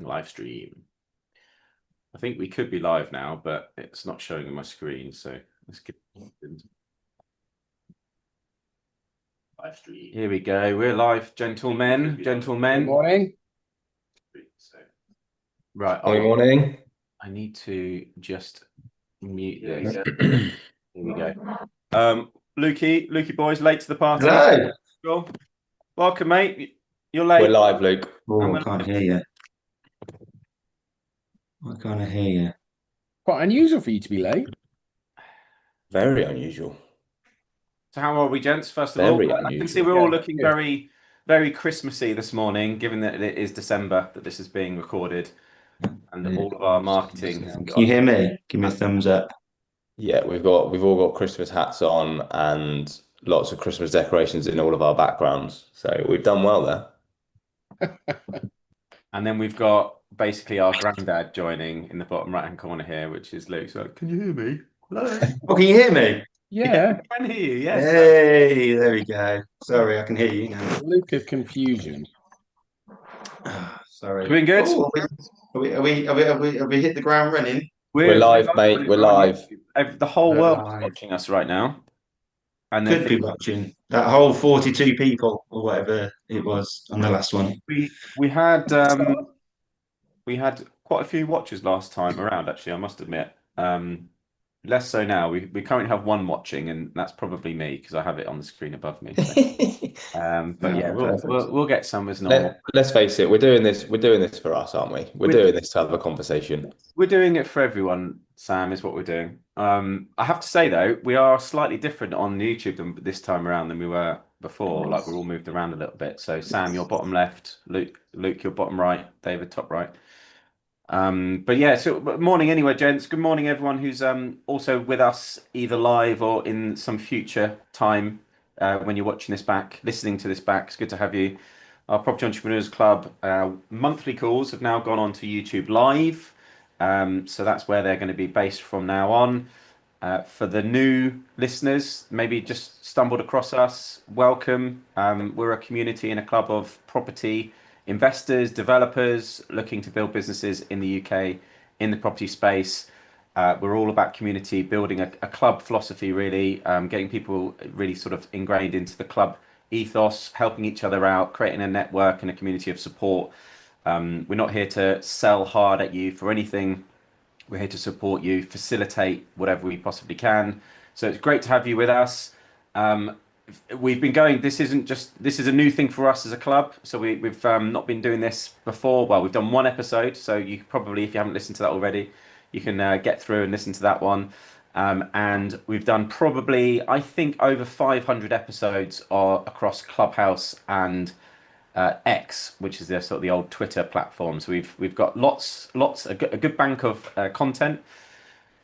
live stream. I think we could be live now, but it's not showing on my screen. So let's get live stream. Here we go. We're live, gentlemen. Good morning. Right. Good morning. I need to just mute this. Here we go. Lukey boys, late to the party. Hello. Cool. Welcome, mate. You're late. We're live, Luke. Oh, I can't hear you. I can't hear you. Quite unusual for you to be late. Very unusual. So how are we, gents? First of all, I can see we're all looking very, very Christmassy this morning, given that it is December that this is being recorded, and all of our marketing. Can you hear me? Give me a thumbs up. Yeah, we've all got Christmas hats on and lots of Christmas decorations in all of our backgrounds. So we've done well there. And then we've got basically our granddad joining in the bottom right-hand corner here, which is Luke. So, can you hear me? Hello. Oh, can you hear me? Yeah. I can hear you. Yes. Hey, there we go. Sorry, I can hear you now. Luke of confusion. Sorry. Doing good? Oh, have we hit the ground running? We're live, mate. We're live. The whole world is watching us right now. And Could be watching. That whole 42 people or whatever it was on the last one. We had quite a few watchers last time around, actually, I must admit. Less so now. We currently have one watching, and that's probably me because I have it on the screen above me. So. But yeah, we'll get some as normal. Let's face it, we're doing this for us, aren't we? We're doing this to have a conversation. We're doing it for everyone, Sam, is what we're doing. I have to say though, we are slightly different on YouTube this time around than we were before. Like we're all moved around a little bit. So Sam, you're bottom left, Luke, you're bottom right, David, top right. But yeah, so morning anyway, gents. Good morning, everyone who's also with us either live or in some future time when you're watching this back, listening to this back. It's good to have you. Our Property Entrepreneurs Club monthly calls have now gone on to YouTube Live. So that's where they're going to be based from now on. For the new listeners, maybe just stumbled across us, welcome. We're a community and a club of property investors, developers looking to build businesses in the UK in the property space. We're all about community, building a club philosophy, really, getting people really sort of ingrained into the club ethos, helping each other out, creating a network and a community of support. We're not here to sell hard at you for anything. We're here to support you, facilitate whatever we possibly can. So it's great to have you with us. We've been going, this is a new thing for us as a club. So we've not been doing this before. Well, we've done one episode. So you probably, if you haven't listened to that already, you can get through and listen to that one. And we've done probably, I think, over 500 episodes across Clubhouse and X, which is the sort of the old Twitter platform. So we've got a good bank of content.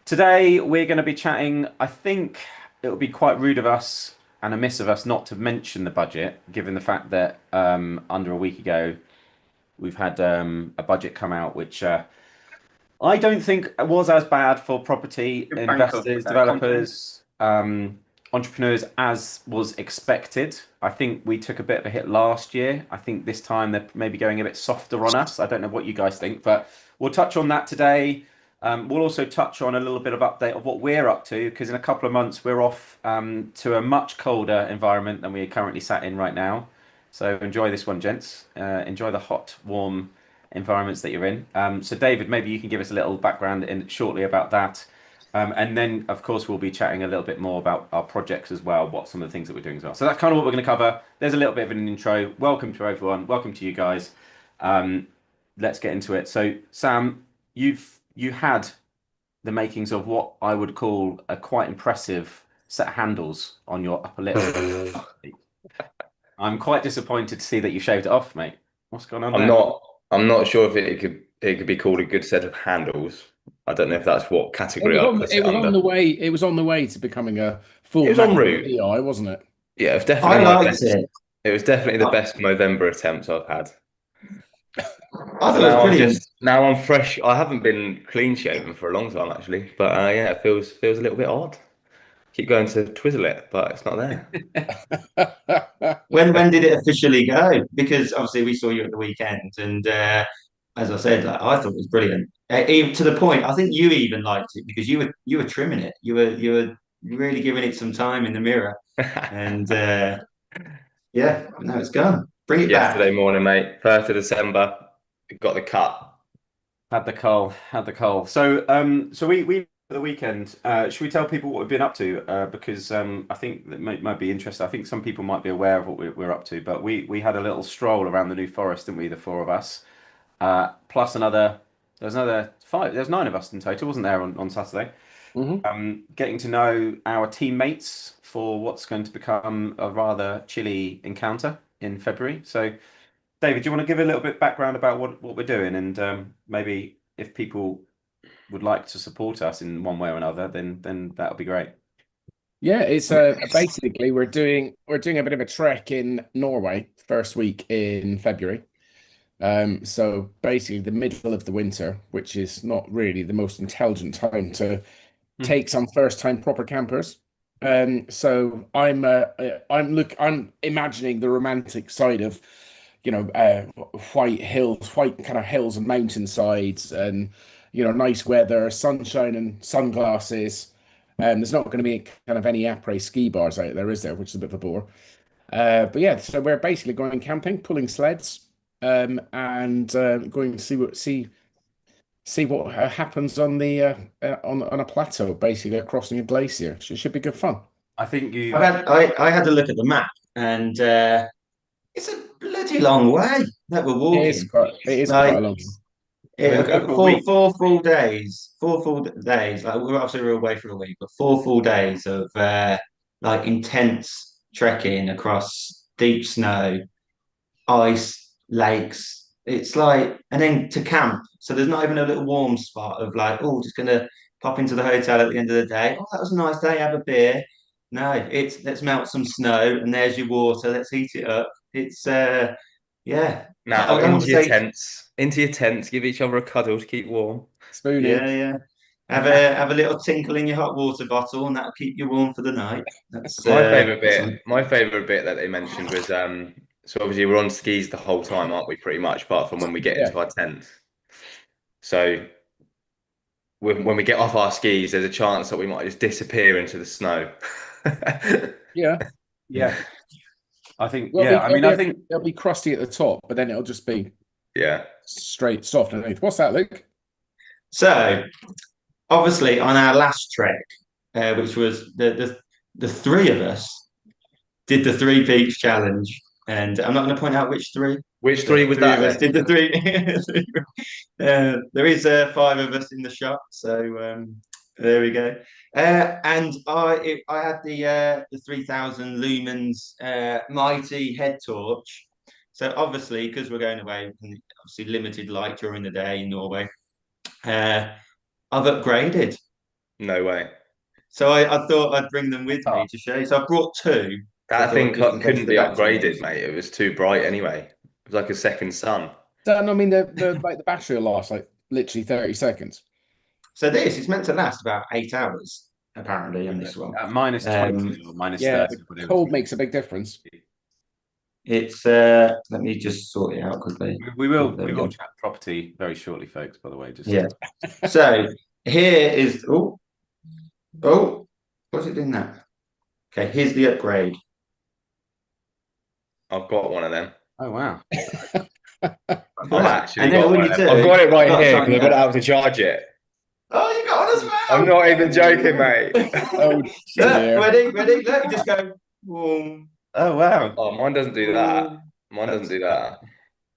Today we're going to be chatting. I think it would be quite rude of us and amiss of us not to mention the budget, given the fact that under a week ago we've had a budget come out, which I don't think was as bad for property investors, developers, entrepreneurs as was expected. I think we took a bit of a hit last year. I think this time they're maybe going a bit softer on us. I don't know what you guys think, but we'll touch on that today. We'll also touch on a little bit of update of what we're up to, because in a couple of months we're off to a much colder environment than we are currently sat in right now. So enjoy this one, gents. Enjoy the hot, warm environments that you're in. So David, maybe you can give us a little background shortly about that. And then, of course, we'll be chatting a little bit more about our projects as well, what some of the things that we're doing as well. So that's kind of what we're going to cover. There's a little bit of an intro. Welcome to everyone. Welcome to you guys. Let's get into it. So Sam, you had the makings of what I would call a quite impressive set of handles on your upper lip. I'm quite disappointed to see that you shaved it off, mate. What's going on there? I'm not sure if it could be called a good set of handles. I don't know if that's what category it was on the way to becoming a full. It was en route, DI, wasn't it? Yeah, it was definitely. I liked it. It was definitely the best Movember attempts I've had. I thought it was brilliant. Now I'm fresh. I haven't been clean shaven for a long time actually, but yeah, it feels a little bit odd. Keep going to twizzle it, but it's not there. When did it officially go? Because obviously we saw you at the weekend, and as I said, like, I thought it was brilliant. Even to the point, I think you even liked it because you were trimming it. You were really giving it some time in the mirror, and yeah, now it's gone. Bring it Yesterday back. morning, mate, 1st of December, got the cut. Had the coal, had the coal. So we for the weekend. Should we tell people what we've been up to? Because I think that might be interesting. I think some people might be aware of what we're up to. But we had a little stroll around the New Forest, didn't we? The four of us, plus another. There's another five. There's nine of us in total, wasn't there, on Saturday? Hmm. Getting to know our teammates for what's going to become a rather chilly encounter in February. So, David, do you want to give a little bit background about what we're doing, and maybe if people would like to support us in one way or another, then that would be great. Yeah, it's basically we're doing a bit of a trek in Norway first week in February. So basically the middle of the winter, which is not really the most intelligent time to Hmm. take some first time proper campers. So I'm imagining the romantic side of, white hills, white kind of hills and mountainsides, and nice weather, sunshine and sunglasses. There's not going to be kind of any après ski bars out there, is there? Which is a bit of a bore. But yeah, so we're basically going camping, pulling sleds, and going to see what happens on the on a plateau, basically crossing a glacier. Should be good fun. I think I've you. had I had a look at the map, and it's a bloody long way that we're walking. It is quite a Like long one. And we'll go for a four week. four full days, 4 full days. Like we're away for a week, but 4 full days of like intense trekking across deep snow, ice, lakes. It's like, and then to camp. So there's not even a little warm spot of like, oh, just gonna pop into the hotel at the end of the day. Oh, that was a nice day. Have a beer. No, it's let's melt some snow, and there's your water. Let's heat it up. It's yeah. Now I want to say into your tents, give each other a cuddle to keep warm. Spooning. yeah. Have a little tinkle in your hot water bottle, and that'll keep you warm for the night. That's My favorite bit that they mentioned was so obviously we're on skis the whole time, aren't we? Pretty much, apart from when we get Yeah, into our tent. So when we get off our skis, there's a chance that we might just disappear into the snow. yeah. Yeah, I think. Well, Yeah, I mean, I think it'll be crusty at the top, but then it'll just be Yeah. straight soft underneath. What's that, Luke? so. Obviously, on our last trek, which was the three of us did the three peaks challenge, and I'm not going to point out which three. Which But three the was three that of us then? did the three. There is five of us in the shop, so there we go. And I had the 3,000 lumens mighty head torch. So obviously, because we're going away, obviously limited light during the day in Norway. I've upgraded. No way. So I thought I'd bring them with me oh, to show you. So I brought two. So I That thing thought just in case couldn't the be battery upgraded, goes. mate. It was too bright anyway. It was like a second sun. So, I mean, the battery will last like literally 30 seconds. So this is meant to last about 8 hours, apparently, on this one. at minus Um, 20 or minus Yeah, 30, the whatever. cold makes a big difference. it's let me just sort it out quickly. We Oh, will there we we will go. chat property very shortly, folks. By the way, just Yeah. So here is what's it doing that? Okay, here's the upgrade. I've got one of them. oh wow, I've Yeah. actually And then got all one you of do, them. I've got it you've right got to here sign because it I've got it up. out to charge it. Oh, you got one as I'm well. not even joking, mate. Oh Look, dear. ready. Look, you just go. Boom, oh wow. Oh, mine doesn't do that. boom. Mine doesn't do that.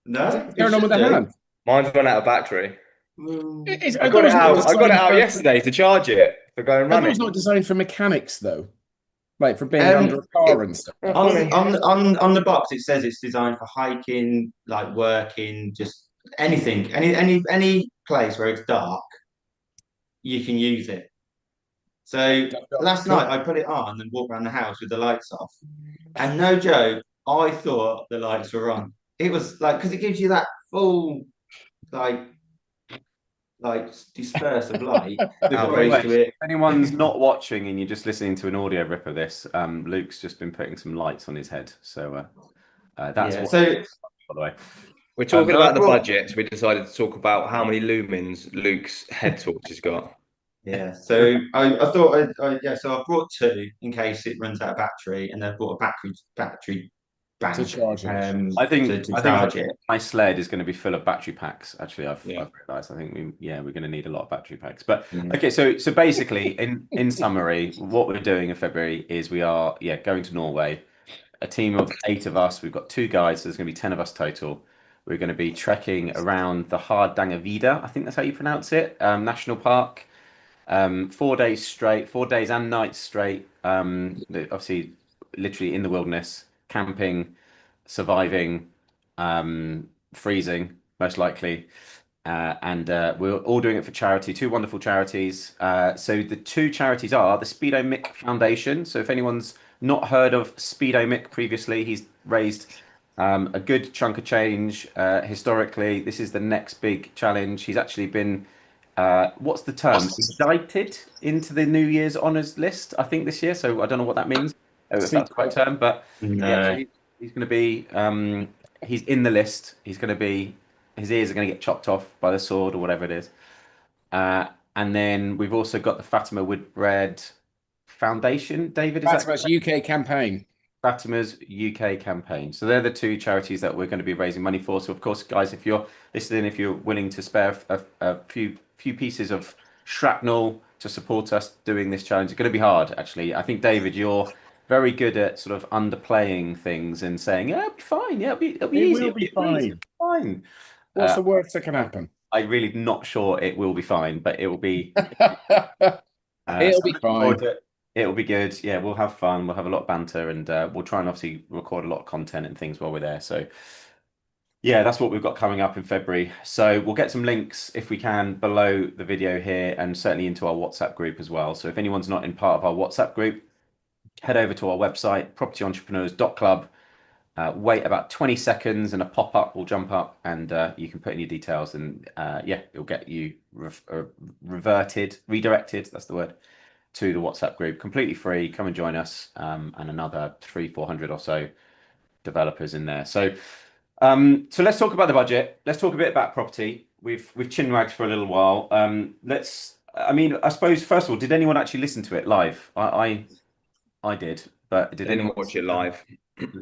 No, it Turn on with should the do. hand. Mine's run out of battery. Boom. Are those not I got it designed out for yesterday to charge it for going are those running. not designed for mechanics though? Like for being under Um, a car it, and stuff. Oh, on funny. on the box it says it's designed for hiking, like working, just anything, any place where it's dark, you can use it. So last Cool. night I put it on and walked around the house with the lights off, and no joke, I thought the lights were on. It was like because it gives you that full like disperse of light as By the way, opposed to if it. anyone's not watching and you're just listening to an audio rip of this, Luke's just been putting some lights on his head, so that's Yeah. what. So By the way. We're talking So I about the brought budget, so we decided to talk about how many lumens Luke's head torch has got. Yeah, so I thought so I brought two in case it runs out of battery, and I brought a battery To bank charge it. to I think charge it. my sled is going to be full of battery packs. Actually, Yeah. I've realised. I think we're going to need a lot of battery packs. But Yeah. okay, so basically, in summary, what we're doing in February is we are going to Norway. A team of 8 of us. We've got 2 guides, so there's going to be 10 of us total. We're going to be trekking around the Hardangervidda, I think that's how you pronounce it, national park. 4 days straight, 4 days and nights straight. Obviously, literally in the wilderness, camping, surviving, freezing, most likely. And we're all doing it for charity, 2 wonderful charities. So the 2 charities are the Speedo Mick Foundation. So if anyone's not heard of Speedo Mick previously, he's raised a good chunk of change historically. This is the next big challenge. He's actually been, what's the term? Indicted into the New Year's honours list, I think, this year. So I don't know what that means, if that's the right Secret. term. But yeah, so No, he's going to be, he's in the list. He's going to be, his ears are going to get chopped off by the sword or whatever it is. And then we've also got the Fatima Woodbread Foundation. David, is that Fatima's UK campaign. Fatima's UK campaign? So they're the 2 charities that we're going to be raising money for. So of course, guys, if you're listening, if you're willing to spare a few pieces of shrapnel to support us doing this challenge, it's going to be hard, actually. I think, David, you're very good at sort of underplaying things and saying, yeah, it'll be fine. Yeah, it'll be It easy. will It'll be be a breeze. It'll fine. be fine. What's Uh, the worst that can happen? I'm really not sure it will be fine, but it will be. It'll So I'm be looking forward fine. to it. It'll be good. Yeah, we'll have fun. We'll have a lot of banter, and we'll try and obviously record a lot of content and things while we're there. So yeah, that's what we've got coming up in February. So we'll get some links if we can below the video here, and certainly into our WhatsApp group as well. So if anyone's not in part of our WhatsApp group, head over to our website, propertyentrepreneurs.club. Wait about 20 seconds and a pop-up will jump up, and you can put in your details, and yeah, it'll get you redirected, that's the word, to the WhatsApp group. Completely free. Come and join us, and another 300-400 or so developers in there. So let's talk about the budget. Let's talk a bit about property. We've chin-wagged for a little while. I suppose, first of all, did anyone actually listen to it live? I did, but did Didn't anyone watch it live.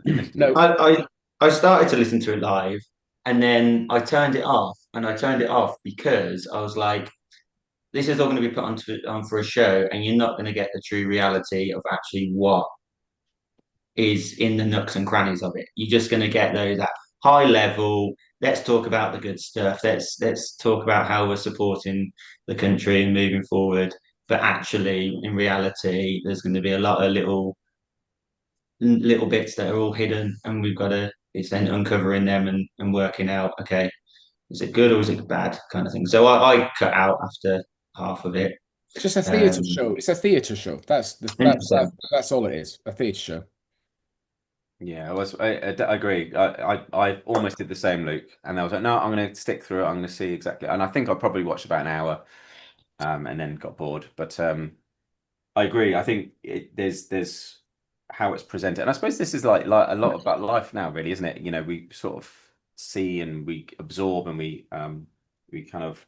listen to it? No, I started to listen to it live, and then I turned it off, and I turned it off because I was like, this is all going to be put on for a show, and you're not going to get the true reality of actually what is in the nooks and crannies of it. You're just going to get those at high level. Let's talk about the good stuff. Let's talk about how we're supporting the country and moving forward. But actually, in reality, there's going to be a lot of little bits that are all hidden, and we've got to it's then uncovering them and working out, okay, is it good or is it bad, kind of thing. So I cut out after half of it. it's just a theatre Um, show. It's a theatre show. That's all it is. A theatre show. Yeah, I agree. I almost did the same, Luke, and I was like, no, I'm going to stick through it. I'm going to see exactly. And I think I probably watched about an hour, and then got bored. But I agree. I think there's how it's presented, and I suppose this is like a lot about life now, really, isn't it? You know, we sort of see and we absorb, and we kind of,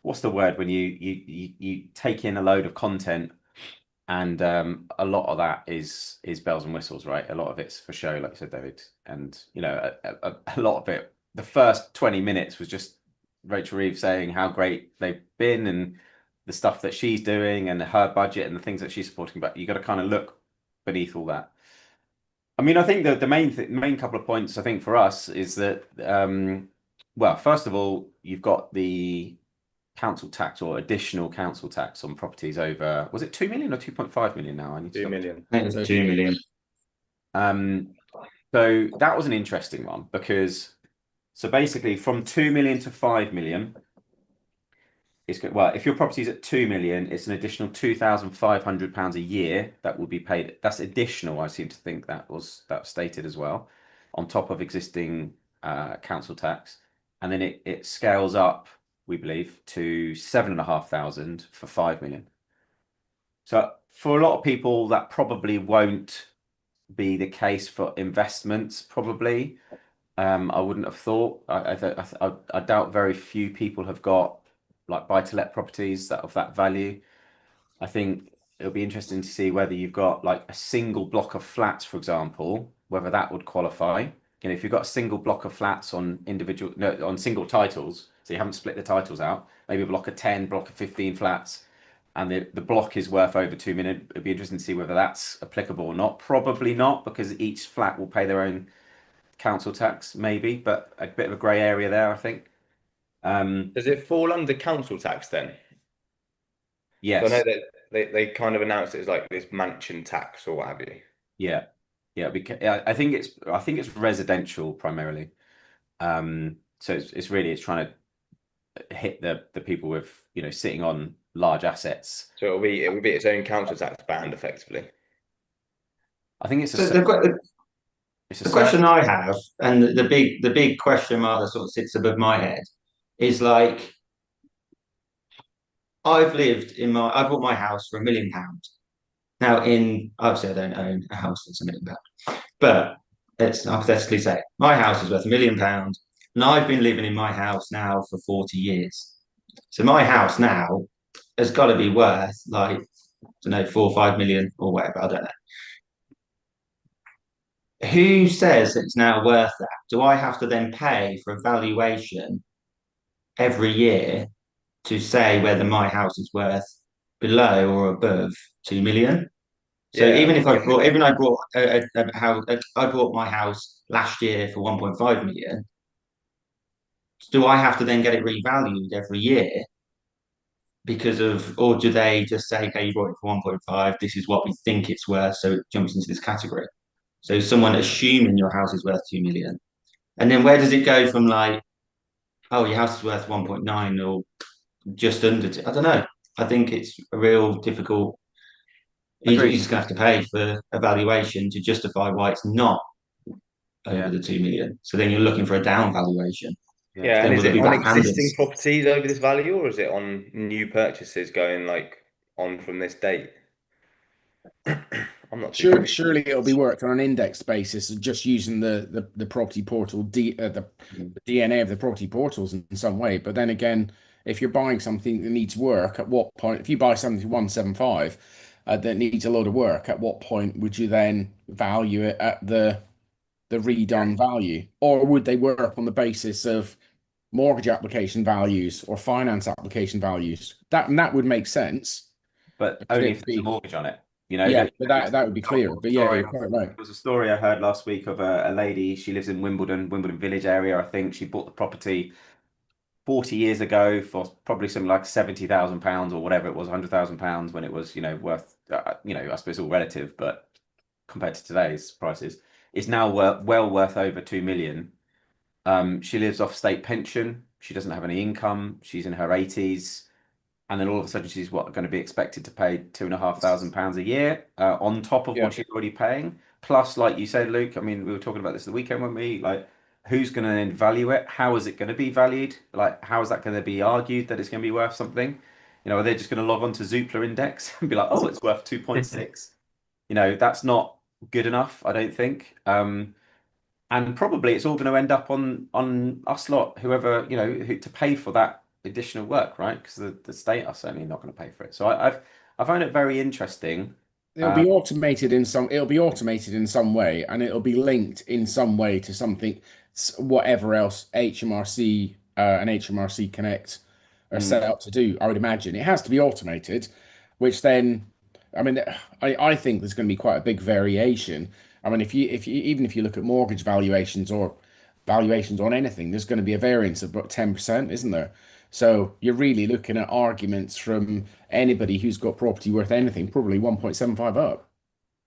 what's the word when you take in a load of content, and a lot of that is bells and whistles, right? A lot of it's for show, like you said, David. And you know, a lot of it, the first 20 minutes was just Rachel Reeves saying how great they've been and the stuff that she's doing and her budget and the things that she's supporting. But you got to kind of look beneath all that. I mean, I think the main couple of points I think for us is that, well, first of all, you've got the council tax or additional council tax on properties over, was it 2 million or 2.5 million now? I need to 2 million. I think it was 2 million. Um, so that was an interesting one because, so basically from 2 million to 5 million, it's good. Well, if your property's at 2 million, it's an additional £2,500 a year that will be paid. That's additional. I seem to think that was stated as well, on top of existing council tax, and then it scales up, we believe, to 7,500 for 5 million. So for a lot of people, that probably won't be the case for investments, probably. I wouldn't have thought. I doubt very few people have got like buy-to-let properties that of that value. I think it'll be interesting to see whether you've got like a single block of flats, for example, whether that would qualify. If you've got a single block of flats on individual, no, on single titles, so you haven't split the titles out, maybe a block of 10, block of 15 flats, and the block is worth over 2 million. It'd be interesting to see whether that's applicable or not. Probably not, because each flat will pay their own council tax, maybe, but a bit of a grey area there, I think. Does it fall under council tax then? So I know Yes, that they kind of announced it as like this mansion tax or what have you. yeah, yeah. Because I think it's residential primarily. So it's trying to hit the people with sitting on large assets. So it will be its own council tax band effectively. I think it's So the, it's a the certain question I have, and the big question mark that sort of sits above my head, is like I bought my house for £1 million. Now, in obviously, I don't own a house that's £1 million, but let's hypothetically say my house is worth £1 million, and I've been living in my house now for 40 years. So my house now has got to be worth like, I don't know, 4 or 5 million or whatever. I don't know. Who says it's now worth that? Do I have to then pay for a valuation every year to say whether my house is worth below or above 2 million? So Yeah, even I bought a house, I bought my house last year for 1.5 million. Do I have to then get it revalued every year or do they just say, okay, you bought it for 1.5, this is what we think it's worth, so it jumps into this category? So someone assuming your house is worth 2 million. And then where does it go from like, oh, your house is worth 1.9 or just under two? I don't know. I think it's a real difficult. You're agreed. just going to have to pay for a valuation to justify why it's not over Yeah, the 2 million. So then you're looking for a down valuation. yeah. yeah. So And then is will there it be on existing backhanders? properties over this value, or is it on new purchases going like on from this date? I'm not too Sure, sure. surely it'll be worked on an index basis, just using the property portal, the DNA of the property portals in some way. But then again, if you're buying something that needs work, at what point, if you buy something for 175 that needs a lot of work, at what point would you then value it at the redone value? Or would they work on the basis of mortgage application values or finance application values? That would make sense But because only it if would there's a be, mortgage on it. yeah, There but was that would be clear. But yeah, story. you're quite right. There was a story I heard last week of a lady. She lives in Wimbledon Village area. I think she bought the property 40 years ago for probably something like £70,000 or whatever it was, £100,000 when it was, worth, I suppose all relative, but compared to today's prices, it's now well worth over 2 million. She lives off state pension. She doesn't have any income. She's in her 80s. And then all of a sudden she's going to be expected to pay £2,500 a year on top of Yeah. what she's already paying. Plus, like you said, Luke, I mean, we were talking about this the weekend when we like, who's going to then value it? How is it going to be valued? Like, how is that going to be argued that it's going to be worth something? Are they just going to log on to Zoopla Index and be like, oh, it's worth 2.6? That's not good enough, I don't think. And probably it's all going to end up on us lot, whoever to pay for that additional work, right? Because the state are certainly not going to pay for it. So I find it very interesting. It'll be automated in some, it'll be automated in some way, and it'll be linked in some way to something, whatever else HMRC and HMRC Connect are set Mm. up to do. I would imagine it has to be automated, which then, I mean, I think there's going to be quite a big variation. I mean, if you even if you look at mortgage valuations or valuations on anything, there's going to be a variance of about 10%, isn't there? So you're really looking at arguments from anybody who's got property worth anything, probably 1.75 up.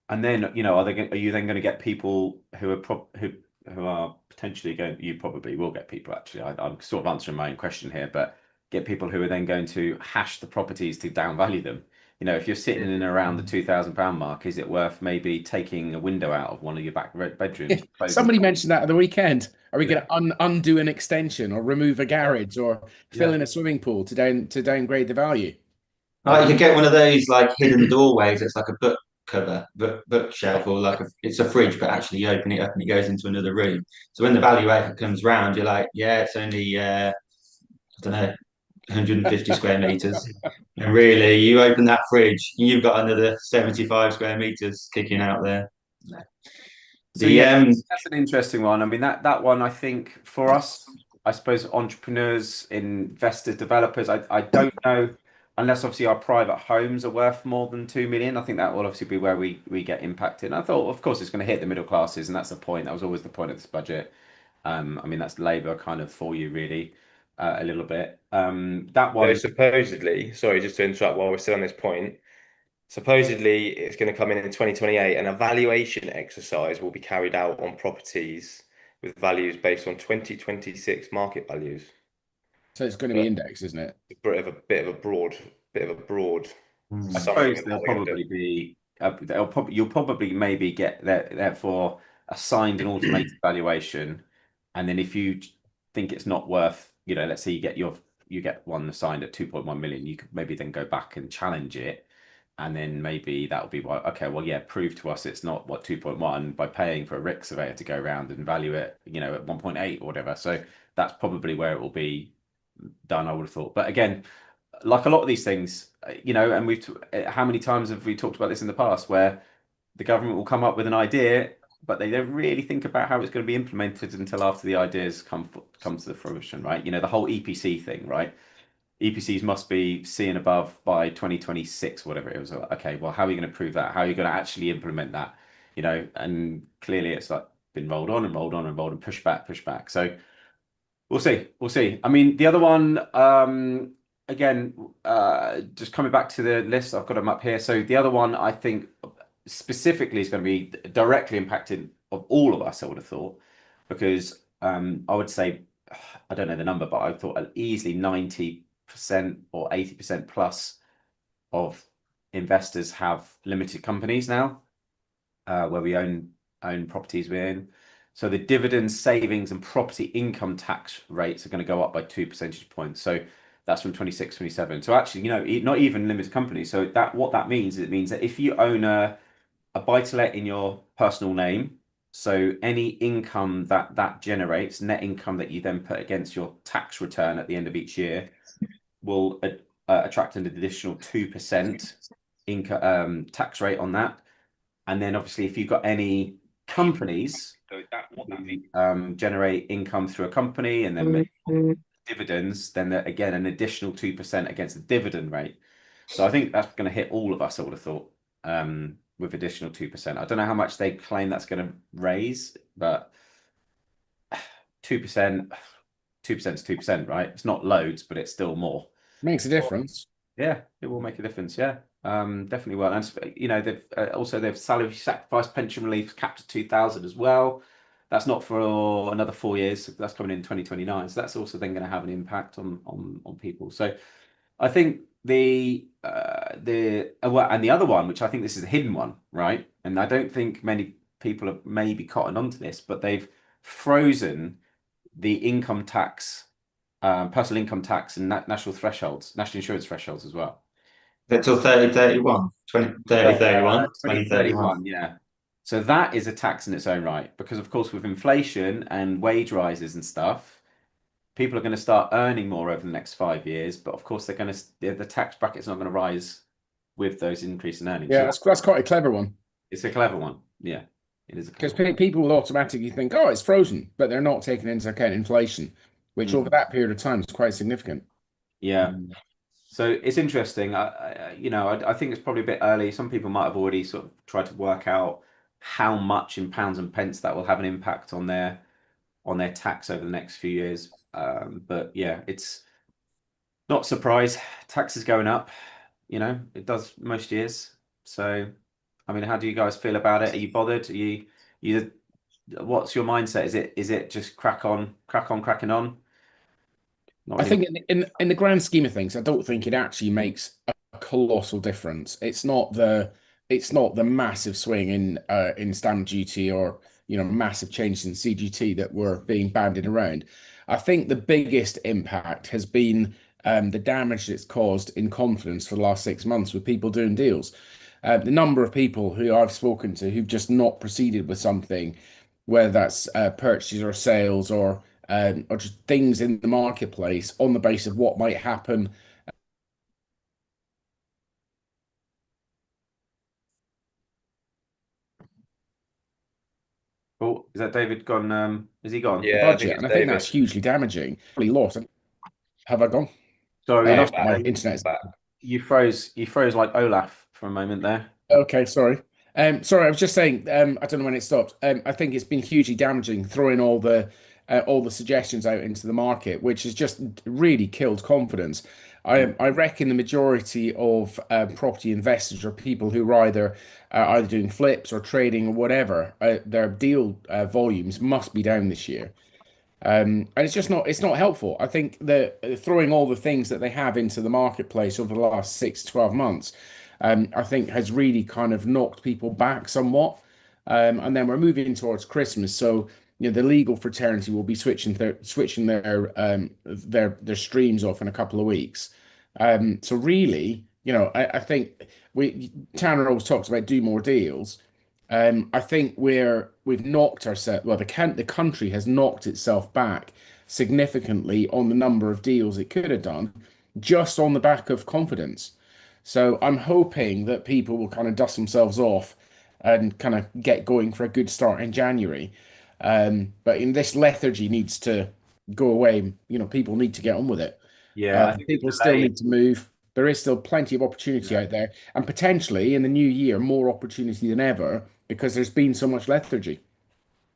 And then, are you then going to get people who are potentially going? You probably will get people actually. I'm sort of answering my own question here, but get people who are then going to hash the properties to down value them. If you're sitting in and around the £2,000 mark, is it worth maybe taking a window out of one of your back bedrooms, closing? Somebody mentioned that at the weekend. Are we Yeah, going to undo an extension or remove a garage or fill yeah, in a swimming pool to downgrade the value? Like you could get one of those like hidden doorways. It's like a cover, bookshelf, or like it's a fridge, but actually you open it up and it goes into another room. So when the valuator comes round, you're like, yeah, it's only I don't know, 150 square meters. And really, you open that fridge, and you've got another 75 square meters kicking out there. So The yeah, that's an interesting one. I mean, that one, I think for us, I suppose entrepreneurs, investors, developers, I don't know unless obviously our private homes are worth more than 2 million. I think that will obviously be where we get impacted. And I thought, of course, it's going to hit the middle classes, and that's the point. That was always the point of this budget. I mean, that's Labour kind of for you, really, a little bit. That So one, supposedly, sorry, just to interrupt while we're still on this point, supposedly it's going to come in 2028 and a valuation exercise will be carried out on properties with values based on 2026 market values. So it's going to be But indexed, isn't it? a bit of a broad I assumption suppose of there'll what they're going to do. probably be you'll probably maybe get that therefore assigned an automated valuation, and then if you think it's not worth, let's say you get one assigned at 2.1 million, you could maybe then go back and challenge it, and then maybe that'll be why, okay, well, yeah, prove to us it's not what 2.1 by paying for a RIC surveyor to go around and value it, at 1.8 or whatever. So that's probably where it will be done, I would have thought. But again, like a lot of these things, and how many times have we talked about this in the past where the government will come up with an idea, but they don't really think about how it's going to be implemented until after the ideas come to the fruition, right? The whole EPC thing, right? EPCs must be C and above by 2026, whatever it was. Okay, well, how are you going to prove that? How are you going to actually implement that? And clearly it's like been rolled on and rolled on and rolled and pushed back, pushed back. So we'll see. We'll see. I mean, the other one, again, just coming back to the list, I've got them up here. So the other one, I think specifically is going to be directly impacted of all of us, I would have thought, because I would say, I don't know the number, but I thought easily 90% or 80% plus of investors have limited companies now, where we own properties we're in. So the dividends, savings, and property income tax rates are going to go up by 2 percentage points. So that's from 26, 27. So actually, not even limited companies. So what that means is it means that if you own a buy-to-let in your personal name, so any income that generates, net income that you then put against your tax return at the end of each year, will attract an additional 2% income tax rate on that. And then obviously, if you've got any companies generate income through a company and then make dividends, then again an additional 2% against the dividend rate. So I think that's going to hit all of us, I would have thought, with additional 2%. I don't know how much they claim that's going to raise, but 2%, 2% is 2%, right? It's not loads, but it's still more. Makes a difference. Yeah, it will make a difference. Yeah, definitely will. And they've salary sacrifice pension relief capped at 2,000 as well. That's not for another 4 years. That's coming in 2029. So that's also then going to have an impact on people. So I think and the other one, which I think this is a hidden one, right? And I don't think many people have maybe cottoned onto this, but they've frozen the income tax, personal income tax, and national insurance thresholds as well. Until 3031, 2031, 2031. 2031, yeah. So that is a tax in its own right, because of course with inflation and wage rises and stuff, people are going to start earning more over the next 5 years, but of course the tax bracket's not going to rise with those increase in earnings. Yeah, that's quite a clever one. It's a clever one. Yeah, it is a clever Because one. people will automatically think, oh, it's frozen, but they're not taking into account inflation, which over that period of time is quite significant. Yeah. So it's interesting. I think it's probably a bit early. Some people might have already sort of tried to work out how much in pounds and pence that will have an impact on their tax over the next few years. But yeah, it's not a surprise. Tax is going up. It does most years. So, I mean, how do you guys feel about it? Are you bothered? What's your mindset? Is it just cracking on? Not I really. think in the grand scheme of things, I don't think it actually makes a colossal difference. It's not the massive swing in stamp duty or massive changes in CGT that were being bandied around. I think the biggest impact has been the damage it's caused in confidence for the last 6 months with people doing deals. The number of people who I've spoken to who've just not proceeded with something, whether that's purchases or sales or just things in the marketplace on the basis of what might happen. Oh, is that David gone? Is he gone? Yeah, I think Budget, it's and I think David. that's hugely damaging. Really lost. Have I gone? Sorry, I No, must. back, My David, internet's back. you froze. You froze like Olaf for a moment there. okay. Sorry. Sorry. I was just saying. I don't know when it stopped. I think it's been hugely damaging throwing all the suggestions out into the market, which has just really killed confidence. I reckon the majority of property investors are people who are either doing flips or trading or whatever. Their deal volumes must be down this year. And it's not helpful. I think that throwing all the things that they have into the marketplace over the last 6 to 12 months, I think has really kind of knocked people back somewhat. And then we're moving towards Christmas, so the legal fraternity will be switching their streams off in a couple of weeks. So really, I think Tanner always talks about do more deals. I think we've knocked ourselves. Well, the country has knocked itself back significantly on the number of deals it could have done, just on the back of confidence. So I'm hoping that people will kind of dust themselves off and kind of get going for a good start in January. But in this lethargy needs to go away. People need to get on with it. Yeah, I think the People still delay. need to move. There is still plenty of opportunity Yeah, out there, and potentially in the new year, more opportunity than ever because there's been so much lethargy.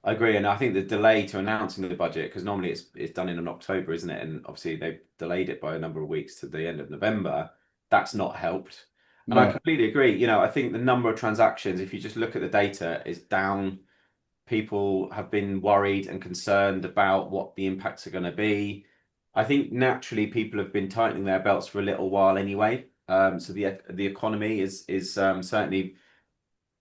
I agree, and I think the delay to announcing the budget, because normally it's done in October, isn't it? And obviously they've delayed it by a number of weeks to the end of November. That's not helped. And I No, completely agree. I think the number of transactions, if you just look at the data, is down. People have been worried and concerned about what the impacts are going to be. I think naturally people have been tightening their belts for a little while anyway. So the economy is certainly,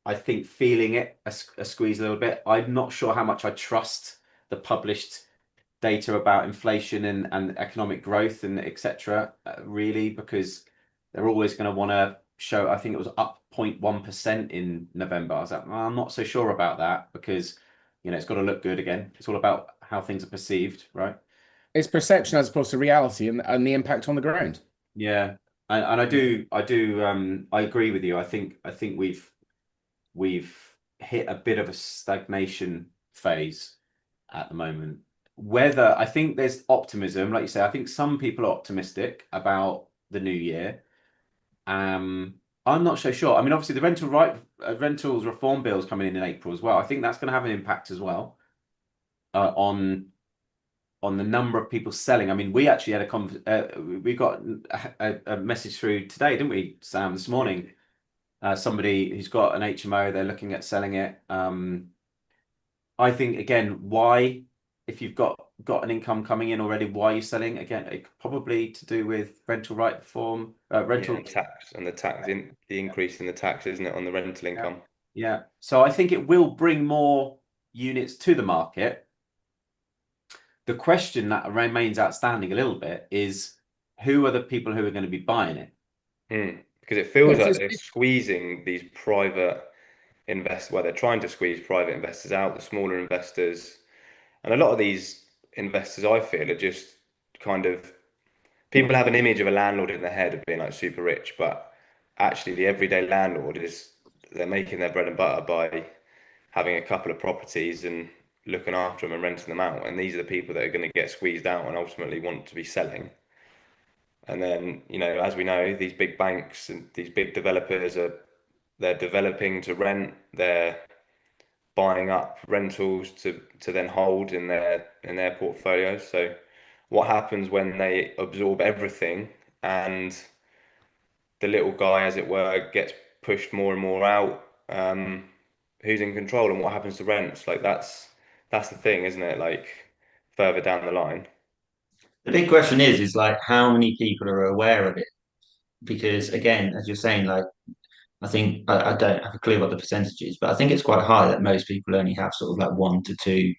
I think, feeling it a squeeze a little bit. I'm not sure how much I trust the published data about inflation and economic growth and etc. Really, because they're always going to want to show. I think it was up 0.1% in November. I was like, well, I'm not so sure about that because it's got to look good again. It's all about how things are perceived, right? it's perception as opposed to reality and the impact on the ground. Yeah, and I agree with you. I think we've hit a bit of a stagnation phase at the moment. Whether I think there's optimism, like you say, I think some people are optimistic about the new year. Um, I'm not so sure. I mean, obviously, the rentals reform bill is coming in April as well. I think that's going to have an impact as well on the number of people selling. I mean, we actually had we got a message through today, didn't we, Sam, this morning? Somebody who's got an HMO, they're looking at selling it. I think again, why, if you've got an income coming in already, why are you selling? Again, probably to do with rental right reform, Yeah, rental. and tax and the increase in the tax, isn't it, on the rental Yeah. income? Yeah. So I think it will bring more units to the market. The question that remains outstanding a little bit is who are the people who are going to be buying it? Because it Yeah, feels like 'cause they're squeezing these private investors, well, they're trying to squeeze private investors out, the smaller investors. And a lot of these investors, I feel, are just kind of people have an image of a landlord in their head of being like super rich, but actually, the everyday landlord is they're making their bread and butter by having a couple of properties and looking after them and renting them out. And these are the people that are going to get squeezed out and ultimately want to be selling. And then, as we know, these big banks and these big developers they're developing to rent, they're buying up rentals to then hold in their portfolios. So what happens when they absorb everything and the little guy, as it were, gets pushed more and more out? Who's in control and what happens to rents? Like that's the thing, isn't it? Like further down the line. The big question is like how many people are aware of it? Because again, as you're saying, like I think I don't have a clue what the percentage is, but I think it's quite high that most people only have sort of like one to two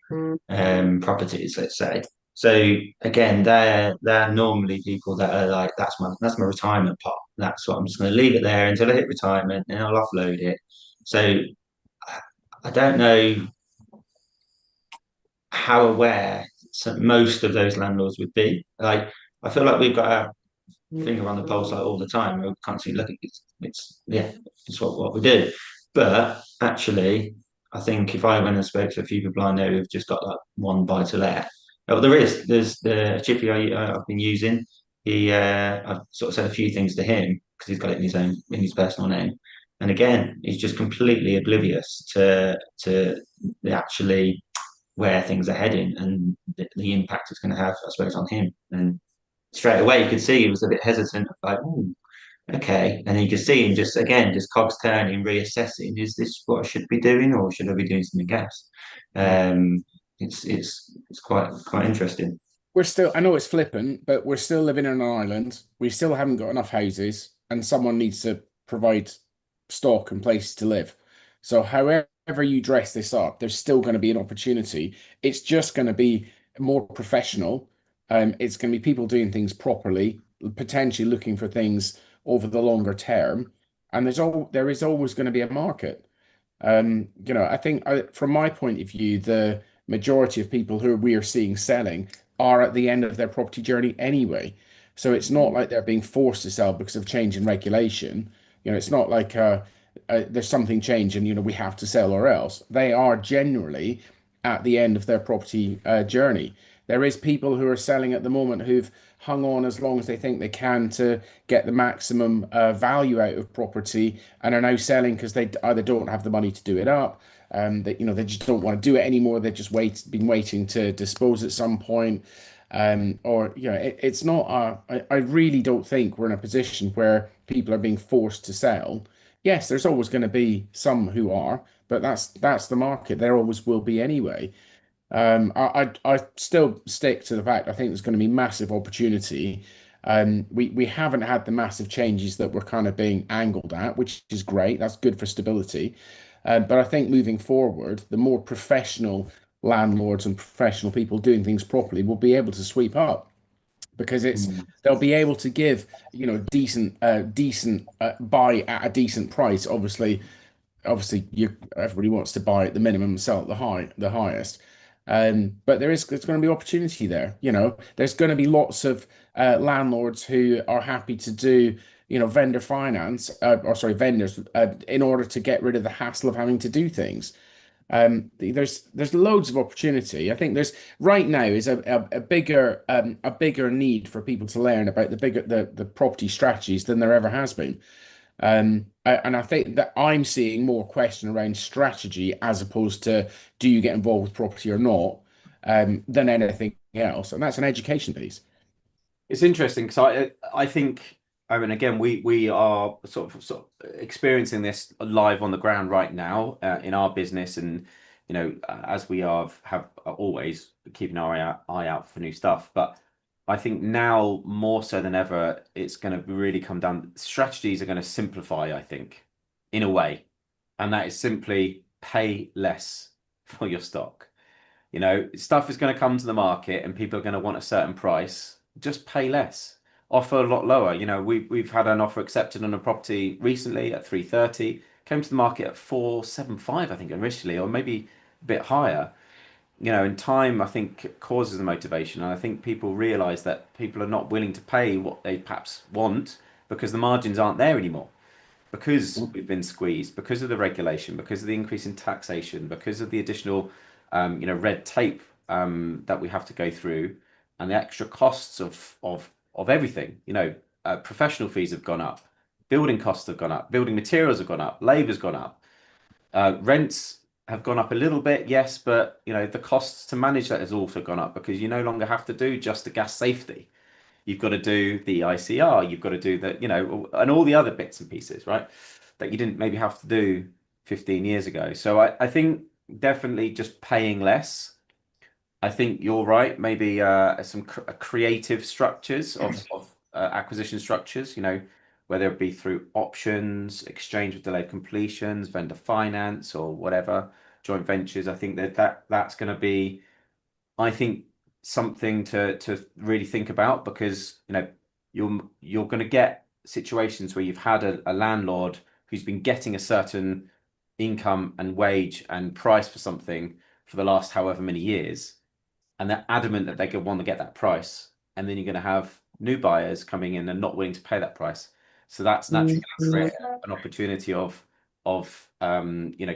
properties, let's say. So again, they're normally people that are like, that's my retirement pot. That's what I'm just going to leave it there until I hit retirement, and I'll offload it. So I don't know how aware most of those landlords would be. Like, I feel like we've got our finger on the pulse like all the time. We're constantly looking. It's yeah, it's what we do. But actually, I think if I went and spoke to a few people I know who've just got like one buy to let, well, there's the chippy I've been using. I've sort of said a few things to him because he's got it in his personal name, and again, he's just completely oblivious to the actually where things are heading and the impact it's going to have, I suppose, on him. And straight away, you could see he was a bit hesitant, like, "Ooh, okay." And then you could see him just again, just cogs turning, reassessing: is this what I should be doing, or should I be doing something else? It's quite interesting. We're still, I know it's flippant, but we're still living on an island. We still haven't got enough houses, and someone needs to provide stock and places to live. So, however you dress this up, there's still going to be an opportunity. It's just going to be more professional. It's going to be people doing things properly, potentially looking for things over the longer term. And there is always going to be a market. I think from my point of view, the majority of people who we are seeing selling are at the end of their property journey anyway. So it's not like they're being forced to sell because of change in regulation. It's not like there's something changing, we have to sell or else. They are generally at the end of their property journey. There is people who are selling at the moment who've hung on as long as they think they can to get the maximum value out of property and are now selling because they either don't have the money to do it up, they just don't want to do it anymore. They've just been waiting to dispose at some point. Or it's not I really don't think we're in a position where people are being forced to sell. Yes, there's always going to be some who are, but that's the market. There always will be anyway. I still stick to the fact I think there's going to be massive opportunity. We haven't had the massive changes that we're kind of being angled at, which is great. That's good for stability. But I think moving forward, the more professional landlords and professional people doing things properly will be able to sweep up because they'll be able to give decent buy at a decent price. Obviously everybody wants to buy at the minimum and sell at the highest. But there's going to be opportunity there. There's going to be lots of landlords who are happy to do vendor finance, or sorry, vendors, in order to get rid of the hassle of having to do things. There's loads of opportunity. I think there's right now is a bigger need for people to learn about the property strategies than there ever has been. And I think that I'm seeing more question around strategy as opposed to do you get involved with property or not, than anything else. And that's an education piece. It's interesting because I think I mean again we are sort of experiencing this live on the ground right now in our business, and as we have always keeping our eye out for new stuff. But I think now more so than ever, it's going to really come down. Strategies are going to simplify, I think, in a way, and that is simply pay less for your stock. Stuff is going to come to the market and people are going to want a certain price. Just pay less. Offer a lot lower. We've had an offer accepted on a property recently at 330. Came to the market at 475, I think, initially, or maybe a bit higher. In time, I think causes the motivation. And I think people realize that people are not willing to pay what they perhaps want because the margins aren't there anymore because we've been squeezed, because of the regulation, because of the increase in taxation, because of the additional, red tape that we have to go through, and the extra costs of everything. Professional fees have gone up, building costs have gone up, building materials have gone up, labour's gone up, rents have gone up a little bit, yes, but the costs to manage that has also gone up because you no longer have to do just the gas safety. You've got to do the ICR, you've got to do the, and all the other bits and pieces, right? That you didn't maybe have to do 15 years ago. So I think definitely just paying less. I think you're right. Maybe some creative structures of acquisition structures, whether it be through options, exchange with delayed completions, vendor finance, or whatever, joint ventures. I think that's going to be, I think something to really think about, because you're going to get situations where you've had a landlord who's been getting a certain income and wage and price for something for the last however many years, and they're adamant that they could want to get that price, and then you're going to have new buyers coming in and not willing to pay that price. So that's naturally going to create an opportunity of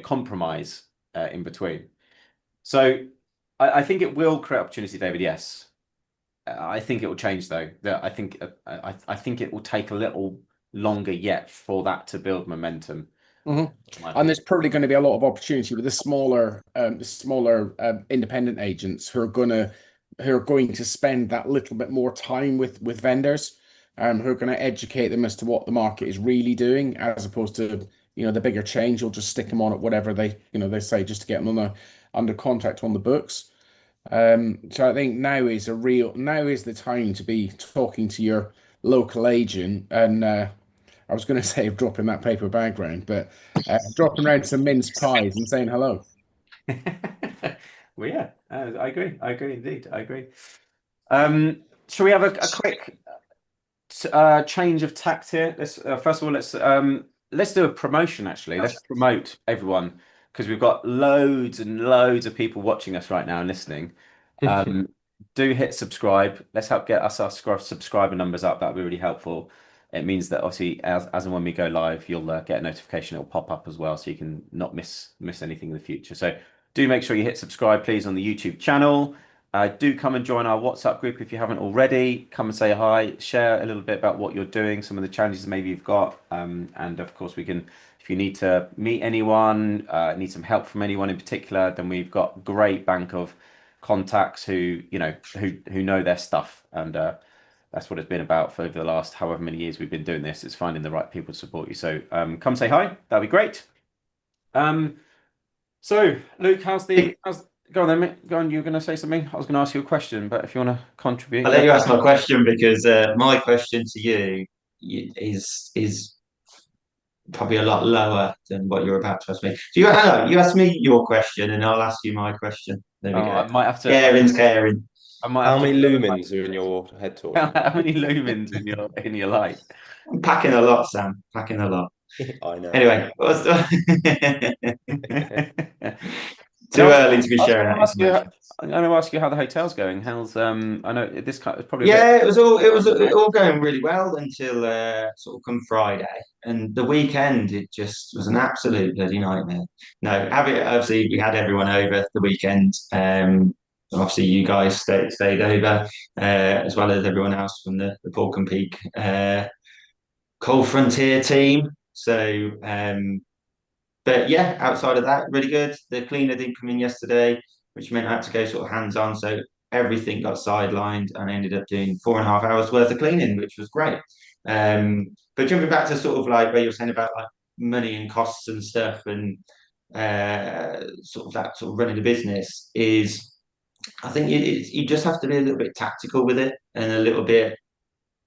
compromise in between. So I think it will create opportunity, David. Yes, I think it will change though. That I think it will take a little longer yet for that to build momentum. And there's probably going to be a lot of opportunity with the smaller independent agents who are going to spend that little bit more time with vendors, who are going to educate them as to what the market is really doing, as opposed to the bigger chains. You'll just stick them on at whatever they say, just to get them under contract on the books. So I think now is the time to be talking to your local agent, and I was going to say dropping that paper bag round, but dropping around some mince pies and saying hello. Well, yeah, I agree. I agree indeed. I agree. Shall we have a quick change of tact here? Let's first of all let's do a promotion. Actually, let's promote everyone, because we've got loads and loads of people watching us right now and listening. Do hit subscribe. Let's help get us our subscriber numbers up. That would be really helpful. It means that obviously as and when we go live, you'll get a notification. It'll pop up as well, so you can not miss anything in the future. So do make sure you hit subscribe, please, on the YouTube channel. Do come and join our WhatsApp group if you haven't already. Come and say hi, share a little bit about what you're doing, some of the challenges maybe you've got, and of course we can. If you need to meet anyone, need some help from anyone in particular, then we've got a great bank of contacts who know their stuff, and that's what it's been about for over the last however many years we've been doing this. It's finding the right people to support you. So come say hi. That'd be great. So Luke, go on then, mate. Go on. You were going to say something. I was going to ask you a question, but if you want to contribute, I'll let you ask my question, because my question to you is probably a lot lower than what you're about to ask me. So you ask me your question, and I'll ask you my question. There we go. I might have to. Caring's caring. I might How have many to. lumens are in your head talk? How many lumens in your light? I'm packing a lot, Sam. Packing a lot. I know. Anyway, too early to be sharing that information. I'm going to ask you how the hotel's going. How's I know this kind of probably Yeah, it was all going really well until sort of come Friday, and the weekend it just was an absolute bloody nightmare. No, obviously we had everyone over the weekend. Obviously you guys stayed over, as well as everyone else from the Pulk and Peak Cold Frontier team. So, but yeah, outside of that, really good. The cleaner didn't come in yesterday, which meant I had to go sort of hands on. So everything got sidelined, and I ended up doing 4.5 hours worth of cleaning, which was great. But jumping back to sort of like where you were saying about like money and costs and stuff, and sort of that sort of running the business is, I think you just have to be a little bit tactical with it, and a little bit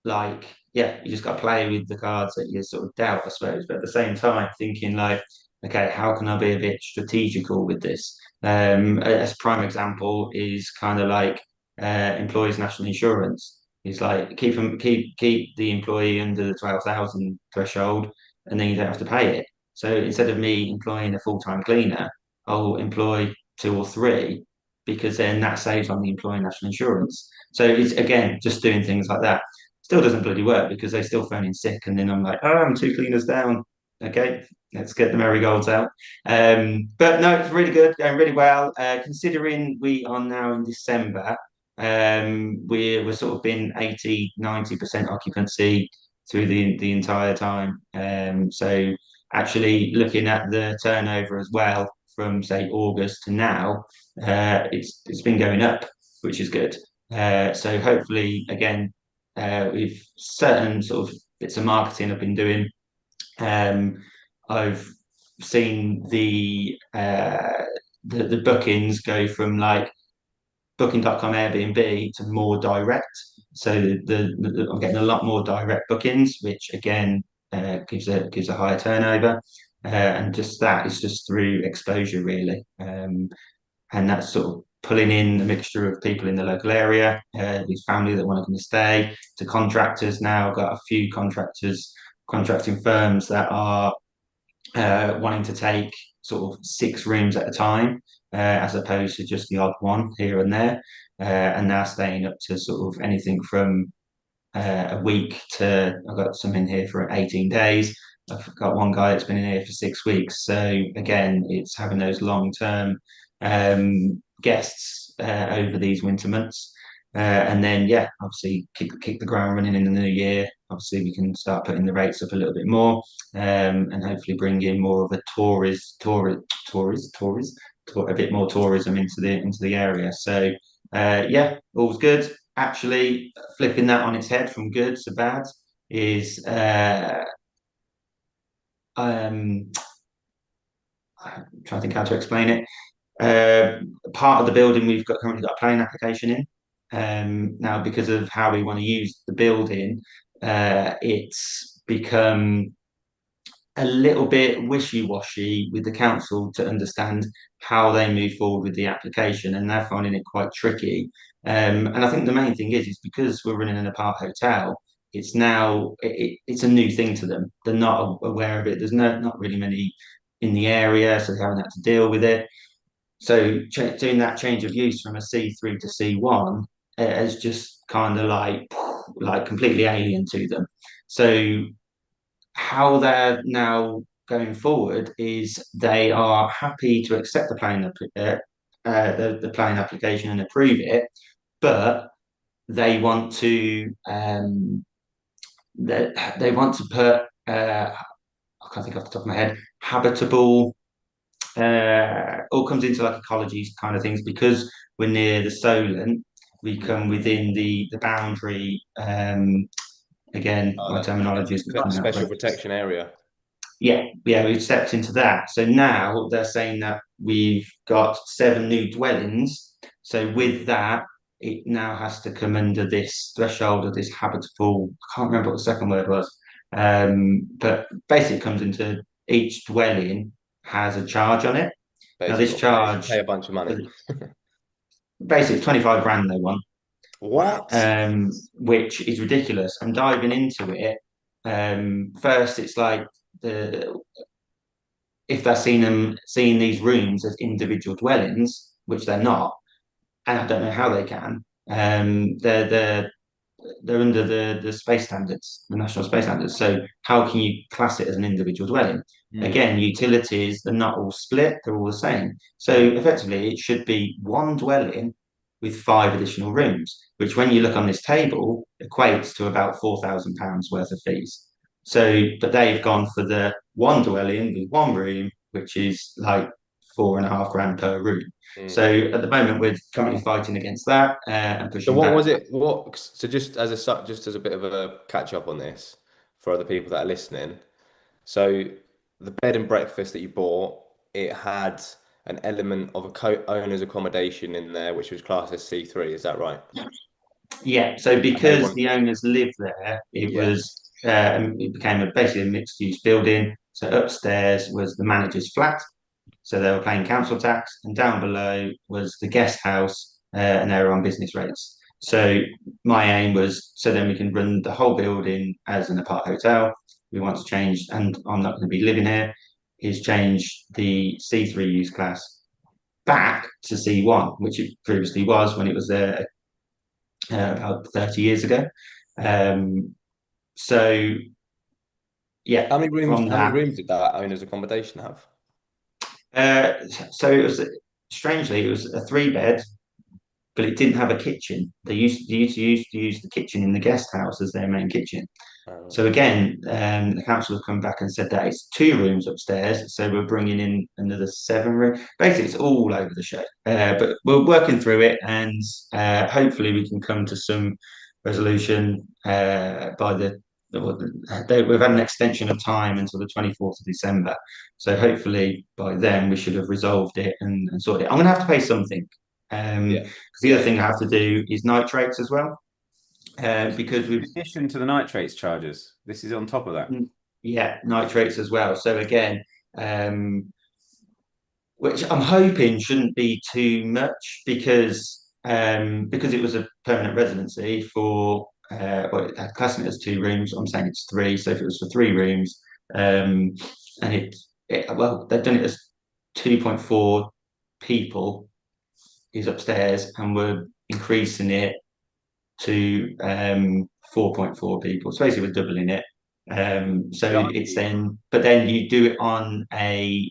like, yeah, you just got to play with the cards that you're sort of dealt, I suppose. But at the same time, thinking like, okay, how can I be a bit strategical with this? As a prime example is kind of like employees' national insurance. It's like keep the employee under the 12,000 threshold, and then you don't have to pay it. So instead of me employing a full-time cleaner, I'll employ two or three, because then that saves on the employee national insurance. So it's again just doing things like that. Still doesn't bloody work, because they still phone in sick, and then I'm like, oh, I'm two cleaners down. Okay, let's get the marigolds out. But no, it's really good, going really well. Considering we are now in December, we're sort of been 80-90% occupancy through the entire time. So actually looking at the turnover as well from say August to now, it's been going up, which is good. So hopefully again, with certain sort of bits of marketing I've been doing, I've seen the bookings go from like booking.com Airbnb to more direct. So I'm getting a lot more direct bookings, which again gives a higher turnover, and just that is just through exposure really, and that's sort of pulling in a mixture of people in the local area, with family that want to come and stay, to contractors now. I've got a few contracting firms that are wanting to take sort of 6 rooms at a time, as opposed to just the odd one here and there, and now staying up to sort of anything from a week to, I've got some in here for 18 days. I've got one guy that's been in here for 6 weeks. So again, it's having those long-term guests over these winter months. And then, yeah, obviously kick the ground running in the new year. Obviously, we can start putting the rates up a little bit more, and hopefully bring in more of a a bit more tourism into the area. So, yeah, all's good. Actually, flipping that on its head from good to bad is I'm trying to think how to explain it. Part of the building we've currently got a planning application in. Now, because of how we want to use the building, it's become a little bit wishy-washy with the council to understand how they move forward with the application, and they're finding it quite tricky. And I think the main thing is because we're running an apart hotel, it's now it's a new thing to them. They're not aware of it. There's not really many in the area, so they haven't had to deal with it. So doing that change of use from a C3 to C1 is just kind of like completely alien to them. So how they're now going forward is they are happy to accept the planning application and approve it, but they want to they want to put I can't think off the top of my head, habitable, all comes into like ecology kind of things, because we're near the Solent. We come within the boundary. Again, my terminology is not special protection area. Yeah, we've stepped into that. So now they're saying that we've got 7 new dwellings. So with that, it now has to come under this threshold of this habitable. I can't remember what the second word was, but basically it comes into each dwelling has a charge on it. Now this charge, pay a bunch of money. basically 25 grand they want. What? Which is ridiculous. I'm diving into it. First, it's like if they're seeing these rooms as individual dwellings, which they're not, and I don't know how they can. They're under the space standards, the national space standards. So how can you class it as an individual dwelling? Again, utilities, they're not all split, they're all the same. So effectively, it should be one dwelling with 5 additional rooms, which when you look on this table equates to about £4,000 worth of fees. So, but they've gone for the one dwelling with one room, which is like 4.5 grand per room. So at the moment, we're currently fighting against that and pushing. So what back. was it? So just as a bit of a catch up on this for other people that are listening. So the bed and breakfast that you bought, it had an element of a co-owner's accommodation in there, which was classed as C3. Is that right? Yeah. So because the owners live there, it became basically a mixed use building. So upstairs was the manager's flat. So they were paying council tax, and down below was the guest house, and they were on business rates. So my aim was so then we can run the whole building as an apart hotel. We want to change, and I'm not going to be living here, is change the C3 use class back to C1, which it previously was when it was there about 30 years ago. So yeah, How many rooms did that owner's accommodation have? So it was strangely, it was a 3-bed, but it didn't have a kitchen. They used to use the kitchen in the guest house as their main kitchen. So again, the council have come back and said that it's 2 rooms upstairs. So we're bringing in another 7 rooms. Basically, it's all over the show. But we're working through it, and hopefully we can come to some resolution by we've had an extension of time until the 24th of December. So hopefully by then we should have resolved it and sorted it. I'm going to have to pay something. Because the other thing I have to do is nitrates as well. Because in addition to the nitrates charges, this is on top of that. Yeah, nitrates as well. So again, which I'm hoping shouldn't be too much because it was a permanent residency for well, classing it as 2 rooms. I'm saying it's three. So if it was for 3 rooms, and well, they've done it as 2.4 people is upstairs, and we're increasing it to 4.4 people. So basically, we're doubling it. So it's then, but then you do it on a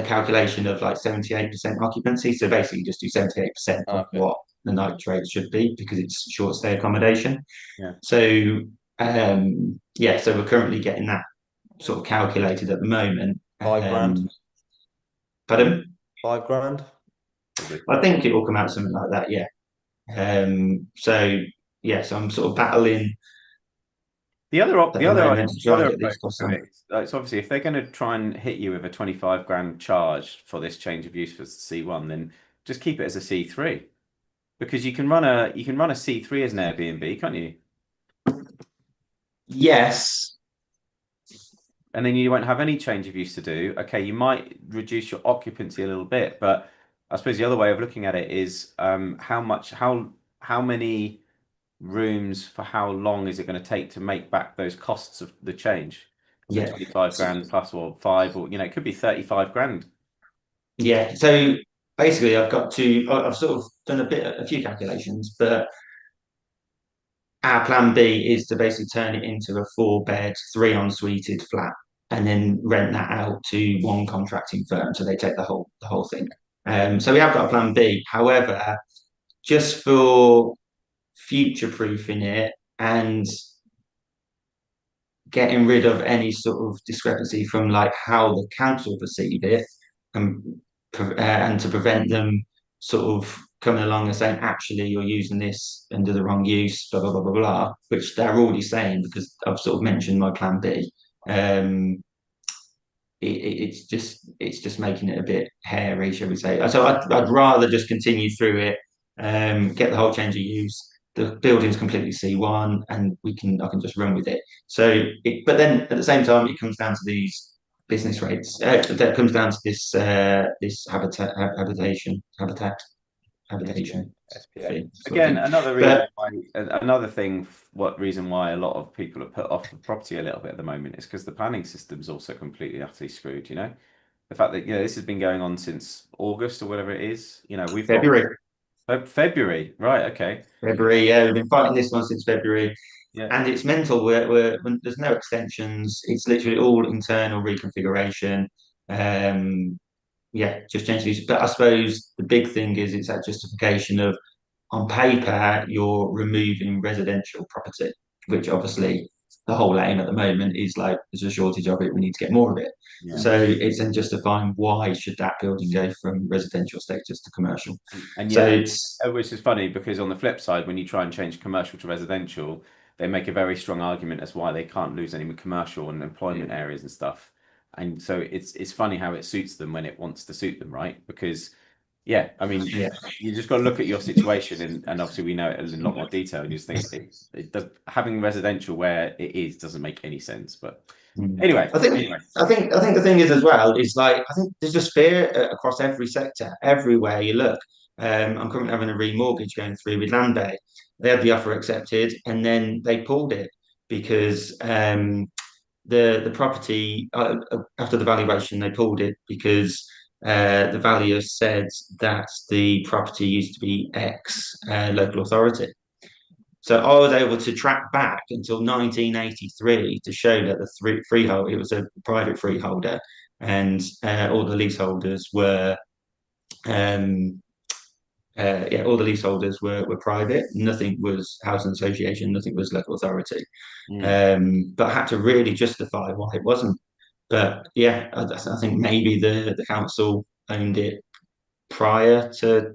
calculation of like 78% occupancy. So basically, you just do 78% of Okay. what the night rate should be because it's short stay accommodation. Yeah. So yeah, so we're currently getting that sort of calculated at the moment. 5 grand. Pardon? 5 grand. Probably. I think it will come out something like that. Yeah. So yeah, so I'm sort of battling The other at the moment to the try and other get these approach costs to down. it, it's obviously if they're going to try and hit you with a 25 grand charge for this change of use for C1, then just keep it as a C3 because you can run a C3 as an Airbnb, can't you? Yes. And then you won't have any change of use to do. Okay, you might reduce your occupancy a little bit, but I suppose the other way of looking at it is how many rooms for how long is it going to take to make back those costs of the change? So Yeah. 25 grand plus or five, or it could be 35 grand. Yeah. So basically, I've sort of done a few calculations, but our plan B is to basically turn it into a 4-bed, 3 en-suited flat, and then rent that out to one contracting firm, so they take the whole thing. So we have got a plan B. However, just for future proofing it and getting rid of any sort of discrepancy from like how the council perceive it, and and to prevent them sort of coming along and saying actually you're using this under the wrong use, blah blah blah blah blah, which they're already saying because I've sort of mentioned my plan B. Um, it's just making it a bit hairy, shall we say? So I'd rather just continue through it, get the whole change of use. The building's completely C1, and I can just run with it. But then at the same time, it comes down to these business rates. That comes down to this SPA. habitation SPA. fee sort of Again, thing. another reason But why, another thing, what reason why a lot of people are put off the property a little bit at the moment is because the planning system's also completely utterly screwed. The fact that this has been going on since August or whatever it is. We've got February, February, right? Okay, February, yeah, we've been fighting this one since February. yeah, And it's mental. There's no extensions. It's literally all internal reconfiguration. Um, yeah, just change these. But I suppose the big thing is it's that justification of on paper you're removing residential property, which obviously the whole aim at the moment is like there's a shortage of it. We need to get more of it. yeah. So it's then justifying why should that building go from residential status to commercial. And So yet, it's which is funny because on the flip side, when you try and change commercial to residential, they make a very strong argument as why they can't lose any commercial and employment areas and stuff. And so it's funny how it suits them when it wants to suit them, right? Because yeah, I mean, yeah. you just got to look at your situation, and obviously we know it in a lot more detail. And you just think it does having residential where it is doesn't make any sense. But anyway, I think I think the thing is as well is like I think there's just fear across every sector, everywhere you look. I'm currently having a remortgage going through with Land Bay. They had the offer accepted and then they pulled it because the property after the valuation they pulled it because the valuer said that the property used to be ex local authority. So I was able to track back until 1983 to show that the freehold, it was a private freeholder, and all the leaseholders were, um, yeah, all the leaseholders were private. Nothing was housing association, nothing was local authority. mm, But I had to really justify why it wasn't. But yeah, I think maybe the council owned it prior to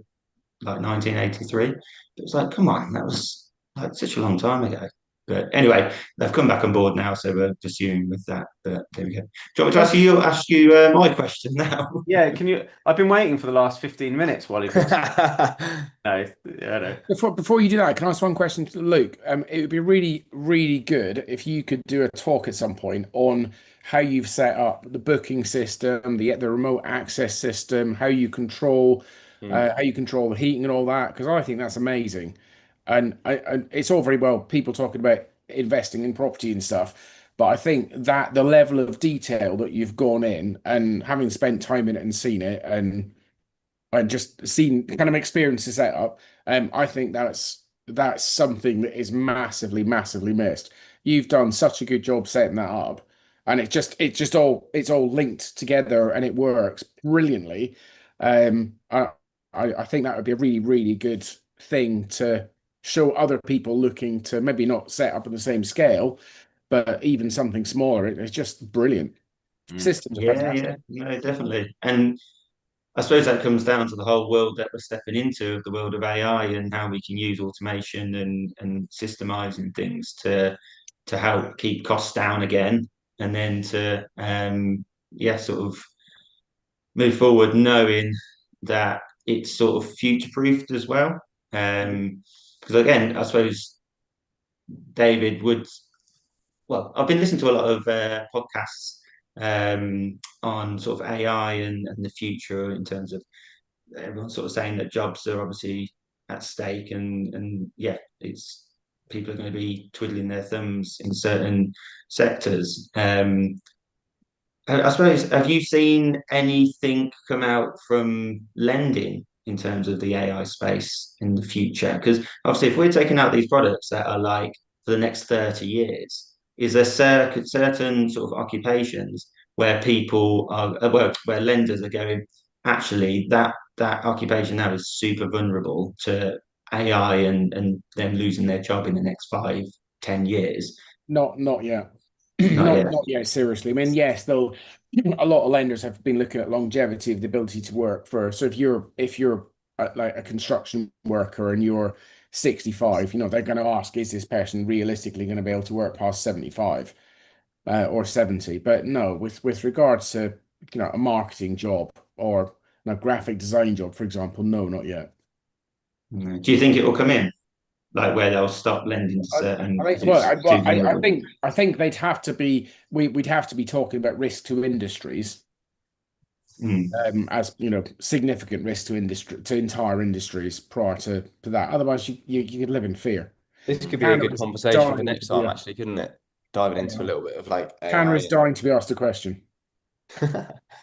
like 1983. It was like, come on, that was like such a long time ago. But anyway, they've come back on board now, so we're pursuing with that. But there we go. Do you want me to ask you my question now? Yeah, can you? I've been waiting for the last 15 minutes while you've been. No, yeah, no. Before you do that, can I ask one question to Luke? It would be really, really good if you could do a talk at some point on how you've set up the booking system, the remote access system, how you control the heating and all that, because I think that's amazing. And it's all very well people talking about investing in property and stuff, but I think that the level of detail that you've gone in and having spent time in it and seen it and just seen kind of experience the setup, I think that's something that is massively, massively missed. You've done such a good job setting that up, and it's all linked together and it works brilliantly. Um, I I think that would be a really, really good thing to show other people looking to maybe not set up on the same scale, but even something smaller. It's just brilliant. Mm. Systems are Yeah, yeah, fantastic. no, definitely. And I suppose that comes down to the whole world that we're stepping into, of the world of AI, and how we can use automation and systemizing things to help keep costs down again, and then to yeah, sort of move forward, knowing that it's sort of future proofed as well. Because again, I suppose David would. Well, I've been listening to a lot of podcasts on sort of AI and the future, in terms of everyone's sort of saying that jobs are obviously at stake, and yeah, it's people are going to be twiddling their thumbs in certain sectors. I suppose, have you seen anything come out from lending in terms of the AI space in the future? Because obviously, if we're taking out these products that are like for the next 30 years, is there certain sort of occupations where people are, where lenders are going, actually, that occupation now is super vulnerable to AI and them losing their job in the next 5, 10 years? Not yet. Not yet. Not yet, seriously. I mean, yes, though a lot of lenders have been looking at longevity of the ability to work for. So if you're like a construction worker and you're 65, they're going to ask, is this person realistically going to be able to work past 75 or 70? But no, with regards to a marketing job or a graphic design job, for example, no, not yet. Do you think it will come in, like where they'll stop lending to I certain think because it's too vulnerable? I think they'd have to be we'd have to be talking about risk to industries, Mm. as significant risk to industry to entire industries prior to that. Otherwise, you could live in fear. This could be a Canada good is conversation for dying to next be time, actually, couldn't it? Diving into a little bit of like Canada AI is dying to be asked a question.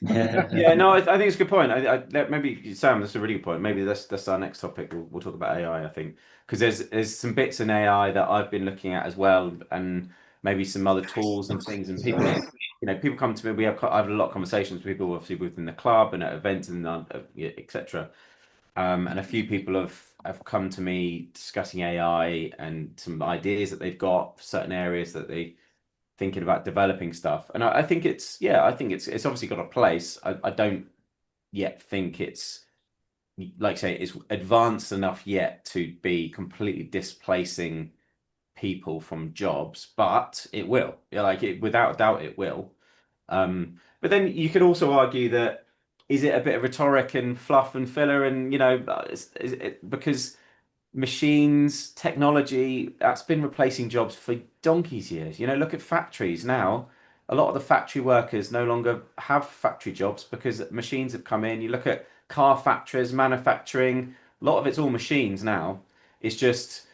Yeah, no, I think it's a good point. Maybe Sam, that's a really good point. Maybe that's our next topic. We'll talk about AI, I think, because there's some bits in AI that I've been looking at as well, and maybe some other tools and things. And people, people come to me. I have a lot of conversations with people, obviously within the club and at events and yeah, etc. And a few people have come to me discussing AI and some ideas that they've got for certain areas that they thinking about developing stuff. And I think I think it's obviously got a place. I don't yet think it's like say it's advanced enough yet to be completely displacing people from jobs, but it will. Yeah, like it without doubt it will. But then you could also argue that is it a bit of rhetoric and fluff and filler and because machines, technology, that's been replacing jobs for donkey's years. Look at factories now. A lot of the factory workers no longer have factory jobs because machines have come in. You look at car factories, manufacturing, a lot of it's all machines now. It's just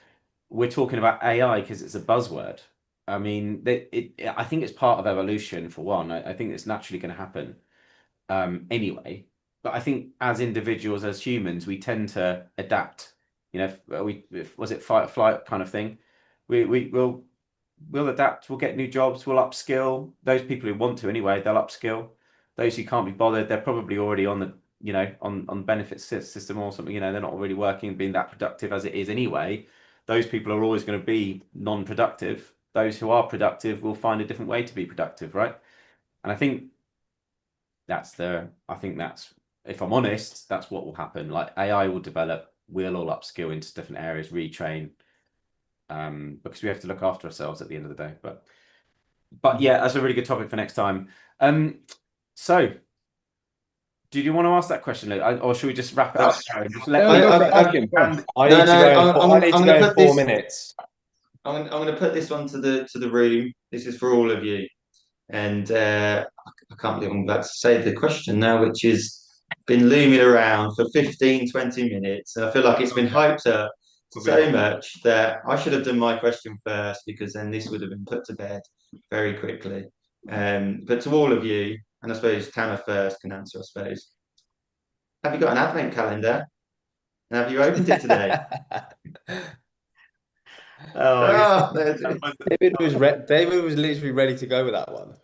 we're talking about AI because it's a buzzword. I mean, I think it's part of evolution for one. I think it's naturally going to happen anyway. But I think as individuals, as humans, we tend to adapt. Was it fight or flight kind of thing? We'll adapt. We'll get new jobs. We'll upskill. Those people who want to anyway, they'll upskill. Those who can't be bothered, they're probably already on the on benefit system or something. They're not really working, being that productive as it is anyway. Those people are always going to be non-productive. Those who are productive will find a different way to be productive, right? And I think that's, if I'm honest, that's what will happen. Like AI will develop, we'll all upskill into different areas, retrain. because we have to look after ourselves at the end of the day. But yeah, that's a really good topic for next time. So did you want to ask that question, Luke? Or should we just wrap it up now and just let No, people go for it, ask him, go on. and I No, need to no, go. I'm I need to gonna go in put 4 this. minutes. I'm going to put this one to the room. This is for all of you, and I can't believe I'm about to say the question now, which has been looming around for 15, 20 minutes, and I feel like it's been hyped up so much that I should have done my question first, because then this would have been put to bed very quickly. But to all of you, and I suppose Tanner first can answer, I suppose. Have you got an advent calendar? And have you opened it today? oh, David was literally ready to go with that one.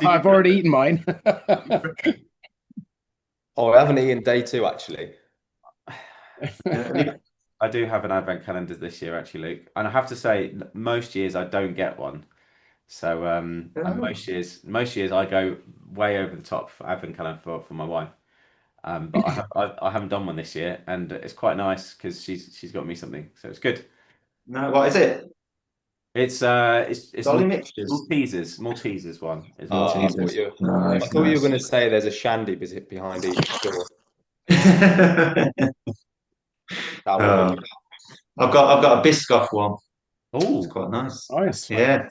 I've already eaten mine. Oh, I haven't eaten day 2 actually. I do have an advent calendar this year, actually, Luke, and I have to say, most years I don't get one. So, and most years I go way over the top for advent calendar for my wife. But I haven't done one this year, and it's quite nice because she's got me something, so it's good. No, what is it? It's Dolly mixtures. Maltesers one. It's I Maltesers. thought you Nice, were nice. going to say there's a shandy behind each door. That would be I've got a Biscoff one. It's Oh, quite nice. Nice. Yeah.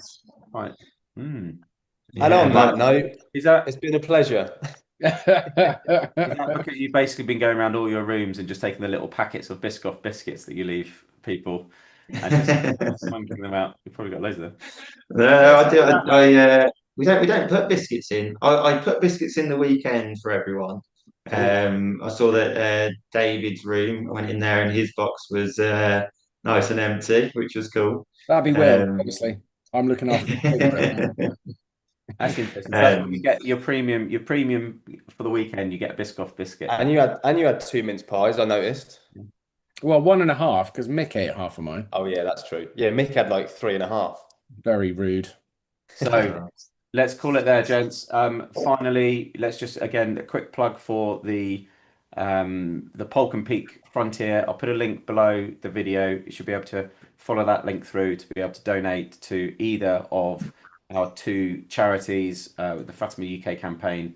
right. Mm. And on my- that note, Is that it's been a pleasure. is that because you've basically been going around all your rooms and just taking the little packets of Biscoff biscuits that you leave people and just munching them out? You've probably got loads of them. No, I do. We don't put biscuits in. I put biscuits in the weekend for everyone. I saw that David's room. I went in there and his box was nice and empty, which was cool. That'd be Will, Um, obviously. I'm looking after the That's interesting. So that's what you get your premium for the weekend. You get a Biscoff biscuit. And you had 2 mince pies, I noticed. Well, 1.5, because Mick ate half of mine. Oh yeah, that's true. Yeah, Mick had like 3.5. Very rude. So let's call it there, gents. Finally, let's just again a quick plug for the Pulk and Peak Frontier. I'll put a link below the video. You should be able to follow that link through to be able to donate to either of our 2 charities, the Fatima UK campaign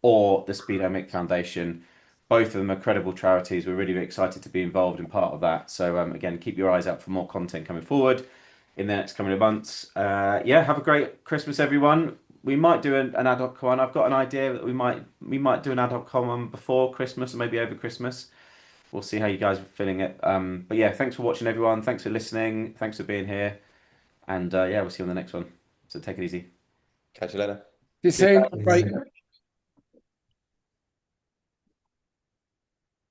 or the Speedomic Foundation. Both of them are credible charities. We're really excited to be involved in part of that. So again, keep your eyes out for more content coming forward in the next coming months. Yeah, have a great Christmas, everyone. We might do an ad hoc one. I've got an idea that we might do an ad hoc one before Christmas or maybe over Christmas. We'll see how you guys are feeling it. But yeah, thanks for watching, everyone. Thanks for listening. Thanks for being here. And yeah, we'll see you on the next one. So take it easy. Catch you later. See you soon. Bye.